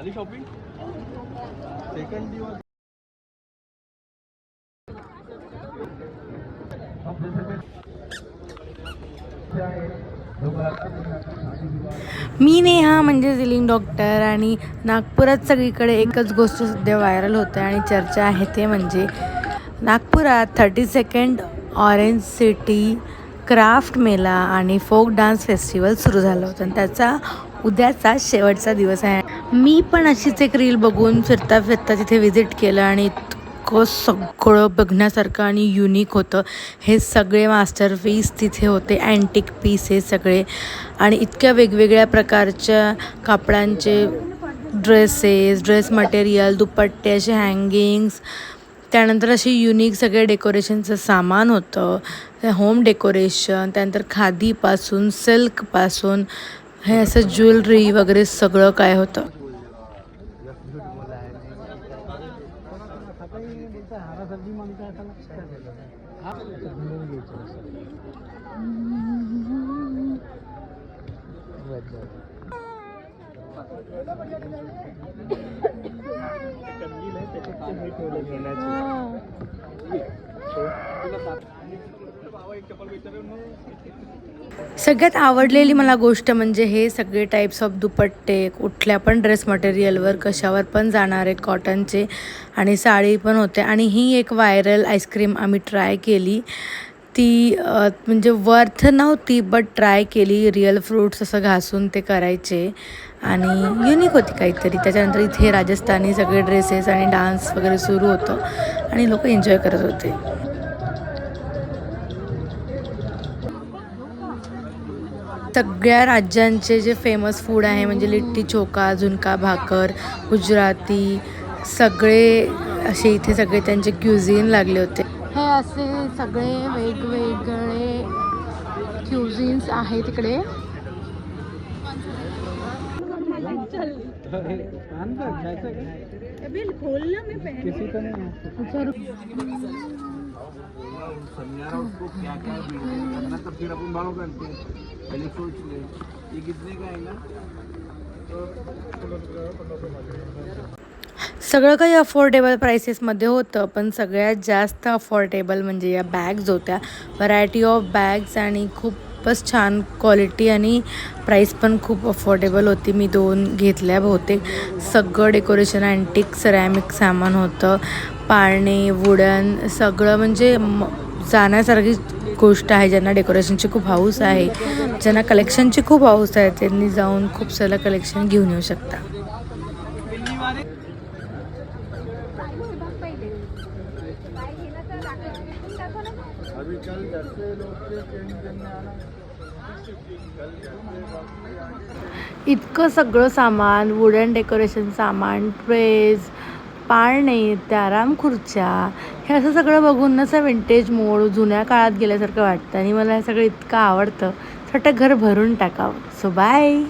झाली shopping second दिवस मी नेहा म्हणजे झिलिंग डॉक्टर आणि नागपुरात सगळीकडे एकच गोष्ट सध्या व्हायरल होते आणि चर्चा आहे ते म्हणजे नागपुरात 32nd ऑरेंज सिटी क्राफ्ट मेला आणि फोक डान्स फेस्टिवल सुरू झालं होतं आणि त्याचा उद्याचा शेवटचा दिवस आहे. मी पण अशीच एक रील बघून फिरता फिरता तिथे व्हिजिट केलं आणि इतकं सगळं बघण्यासारखं आणि युनिक होतं. हे सगळे मास्टरपीस तिथे होते, अँटिक पीस हे सगळे आणि इतक्या वेगवेगळ्या प्रकारच्या कापडांचे ड्रेस मटेरियल, दुपट्टे, असे हँगिंग्स, त्यानंतर असे युनिक सगळे डेकोरेशनचं सामान होतं, होम डेकोरेशन, त्यानंतर खादीपासून सिल्कपासून हे असं ज्वेलरी वगैरे सगळं काय होतं. सगळ्यात आवडलेली मला गोष्ट म्हणजे हे सगळे टाईप्स ऑफ दुपट्टे कुठल्या पण ड्रेस मटेरियलवर कशावर पण जाणारे कॉटनचे आणि साडी पण होते. आणि ही एक व्हायरल आईस्क्रीम आम्ही ट्राय केली, ती म्हणजे वर्थ नव्हती बट ट्राय केली. रिअल फ्रूट्स असं घासून ते करायचे आणि युनिक होती काहीतरी. त्याच्यानंतर इथे राजस्थानी सगळे ड्रेसेस आणि डान्स वगैरे सुरू होतं आणि लोक एन्जॉय करत होते. सगळ्या राज्यांचे जे फेमस फूड आहे म्हणजे लिट्टी चोखा, झुणका भाकर, गुजराती, सगळे असे इथे सगळे त्यांचे क्युझिन लागले होते. हे असे सगळे वेगवेगळे क्युझिन्स आहेत तिकडे. उसको क्या क्या करना तब फिर अपन भाव करते हैं, पहले सोच ले ये कितने का आएगा. सगळं काही अफोर्डेबल प्राइसेसमध्ये होतं, पण सगळ्यात जास्त अफोर्डेबल म्हणजे या बॅग्स होत्या. व्हरायटी ऑफ बॅग्स आणि खूपच छान क्वालिटी आणि प्राईस पण खूप अफोर्डेबल होती. मी 2 घेतल्या बहुतेक. सगळं डेकोरेशन अँटिक सिरॅमिक सामान होतं, पाळणे, वुडन, सगळं म्हणजे जाण्यासारखी गोष्ट आहे. ज्यांना डेकोरेशनची खूप हाऊस आहे, ज्यांना कलेक्शनची खूप हाऊस आहे, त्यांनी जाऊन खूप सारं कलेक्शन घेऊन येऊ शकता. इतकं सगळं सामान, वुडन डेकोरेशन सामान, ट्रेज, पाळणे, त्या आराम खुर्च्या, हे असं सगळं बघून असं विंटेज मोड, जुन्या काळात गेल्यासारखं वाटतं आणि मला हे सगळं इतकं आवडतं. छोटं घर भरून टाकावं. So bye.